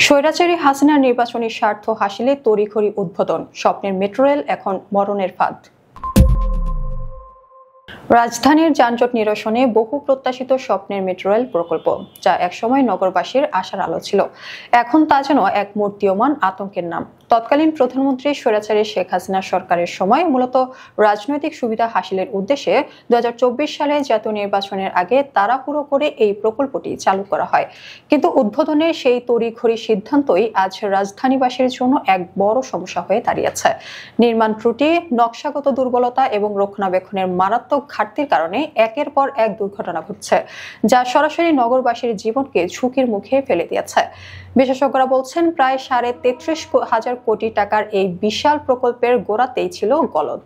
স্বৈরাচারী হাসিনার নির্বাচনী স্বার্থ হাসিলে তড়িঘড়ি উদ্বোধন, স্বপ্নের মেট্রো রেল এখন মরণের ফাঁদ। রাজধানীর যানজট নিরসনে বহু প্রত্যাশিত স্বপ্নের মেট্রো রেল প্রকল্প, যা একসময় নগরবাসীর আশার আলো ছিল, এখন তা যেন এক মূর্তিয়মান আতঙ্কের নাম। তৎকালীন প্রধানমন্ত্রী স্বৈরাচারী শেখ হাসিনা সরকারের সময় মূলত রাজনৈতিক সুবিধা হাসিলের উদ্দেশ্যে 2024 সালে জাতীয় নির্বাচনের আগে তাড়াহুড়ো করে এই প্রকল্পটি চালু করা হয়। কিন্তু উদ্বোধনের সেই তড়িঘড়ি সিদ্ধান্তই আজ রাজধানীবাসীর জন্য এক বড় সমস্যা হয়ে দাঁড়িয়েছে। নির্মাণ ত্রুটি, নকশাগত দুর্বলতা এবং রক্ষণাবেক্ষণের মারাত্মক ঘাটতির কারণে একের পর এক দুর্ঘটনা ঘটছে, যা সরাসরি নগরবাসীর জীবনকে ঝুঁকির মুখে ফেলে দিয়েছে। বিশেষজ্ঞরা বলছেন, প্রায় 33,500 কোটি টাকার এই বিশাল প্রকল্পের গোড়াতেই ছিল গলদ।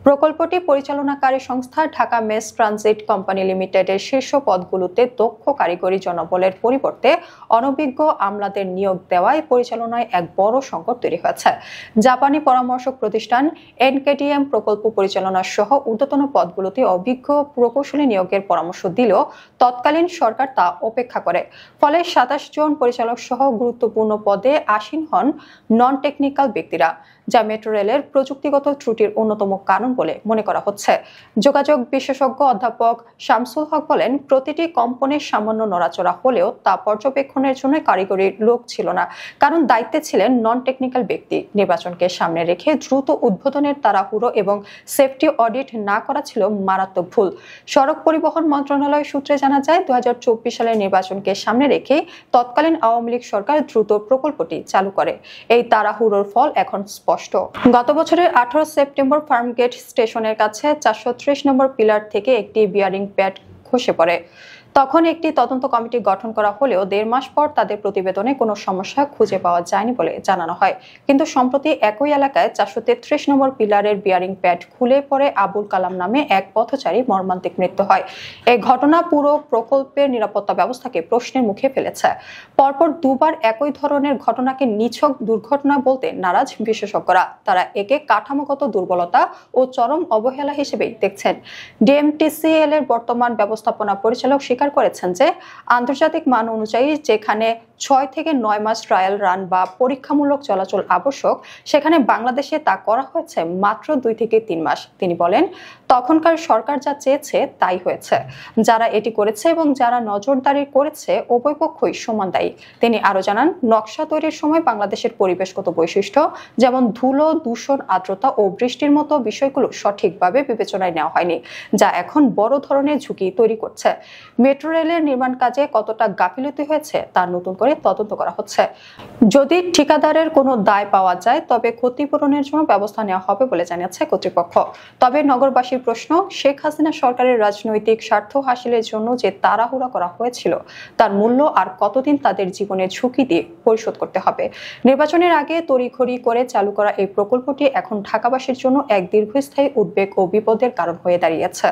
প্রকল্পটি পরিচালনাকারী সংস্থা ঢাকা মেস ট্রানজিট কোম্পানি লিমিটেডের শীর্ষ পদগুলোতে দক্ষ কারিগরি জনবলের পরিবর্তে অনভিজ্ঞ আমলাদের নিয়োগ দেওয়ায় পরিচালনায় এক বড় সংকট তৈরি হয়েছে। জাপানি পরামর্শক প্রতিষ্ঠান এনকেডিএম প্রকল্প পরিচালনা সহ ঊর্ধ্বতন পদগুলোতে অভিজ্ঞ প্রকৌশলী নিয়োগের পরামর্শ দিলেও তৎকালীন সরকার তা উপেক্ষা করে। ফলে 27 জন পরিচালক সহ গুরুত্বপূর্ণ পদে আসীন হন নন টেকনিক্যাল ব্যক্তিরা, যা মেট্রো রেলের প্রযুক্তিগত ত্রুটির অন্যতম কারণ বলে মনে করা হচ্ছে। যোগাযোগ বিশেষজ্ঞ অধ্যাপক শামসুল হক বলেন, প্রতিটি কম্পনের সামান্য নড়াচড়া হলেও তা পর্যবেক্ষণের জন্য কারিগরি লোক ছিল না, কারণ দায়িত্বে ছিলেন নন টেকনিক্যাল ব্যক্তি। নির্বাচনকে সামনে রেখে দ্রুত উদ্বোধনের তাড়াহুড়ো এবং সেফটি অডিট না করা ছিল মারাত্মক ভুল। সড়ক পরিবহন মন্ত্রণালয় সূত্রে জানা যায়, 2024 সালের নির্বাচনকে সামনে রেখে তৎকালীন আওয়ামী লীগ সরকার দ্রুত প্রকল্পটি চালু করে। এই তাড়াহুড়োর ফল এখন স্পষ্ট। গত বছরের 18 সেপ্টেম্বর ফার্মগেট স্টেশনের কাছে 430 নম্বর পিলার থেকে একটি বিয়ারিং প্যাড খসে পড়ে। তখন একটি তদন্ত কমিটি গঠন করা হলেও 1.5 মাস পর তাদের প্রতিবেদনে কোনো সমস্যা খুঁজে পাওয়া যায়নি বলে জানানো হয়। কিন্তু সম্প্রতি একই এলাকায় 433 নম্বর পিলারের বিয়ারিং প্যাড খুলে পড়ে আবুল কালাম নামে এক পথচারী মর্মান্তিক মৃত্যু হয়। এই ঘটনা পুরো প্রকল্পের নিরাপত্তা ব্যবস্থাকে প্রশ্নের মুখে ফেলেছে। পরপর দুবার একই ধরনের ঘটনাকে নিছক দুর্ঘটনা বলতে নারাজ বিশেষজ্ঞরা। তারা একে কাঠামোগত দুর্বলতা ও চরম অবহেলা হিসেবেই দেখছেন। ডিএমটিসিএল এর বর্তমান ব্যবস্থাপনা পরিচালক করেছেন যে আন্তর্জাতিক মান অনুযায়ী যেখানে 6 থেকে 9 মাস ট্রায়াল রান বা পরীক্ষামূলক চলাচল আবশ্যক, সেখানে বাংলাদেশে তা করা হয়েছে মাত্র 2 থেকে 3 মাস। তিনি বলেন, তখনকার সরকার যা চেয়েছে তাই হয়েছে। যারা এটি করেছে এবং যারা নজরদারি করেছে উভয় পক্ষই সমান দায়ী। তিনি আরো জানান, নকশা তৈরির সময় বাংলাদেশের পরিবেশগত বৈশিষ্ট্য যেমন ধুলো, দূষণ, আর্দ্রতা ও বৃষ্টির মতো বিষয়গুলো সঠিকভাবে বিবেচনায় নেওয়া হয়নি, যা এখন বড় ধরনের ঝুঁকি তৈরি করছে। মেট্রো রেলের নির্মাণ কাজে কতটা গাফিলতি হয়েছে তা নতুন করে তদন্ত করা হচ্ছে। যদি ঠিকাদারের কোনো দায় পাওয়া যায় তবে ক্ষতিপূরণের জন্য ব্যবস্থা নেওয়া হবে বলে জানিয়েছে কর্তৃপক্ষ। তবে নগরবাসীর প্রশ্ন, শেখ হাসিনা সরকারের রাজনৈতিক স্বার্থ হাসিলের জন্য যে তাড়াহুড়া করা হয়েছিল তার মূল্য আর কতদিন তাদের জীবনের ঝুঁকি দিয়ে পরিশোধ করতে হবে। নির্বাচনের আগে তড়িঘড়ি করে চালু করা এই প্রকল্পটি এখন ঢাকাবাসীর জন্য এক দীর্ঘস্থায়ী উদ্বেগ ও বিপদের কারণ হয়ে দাঁড়িয়েছে।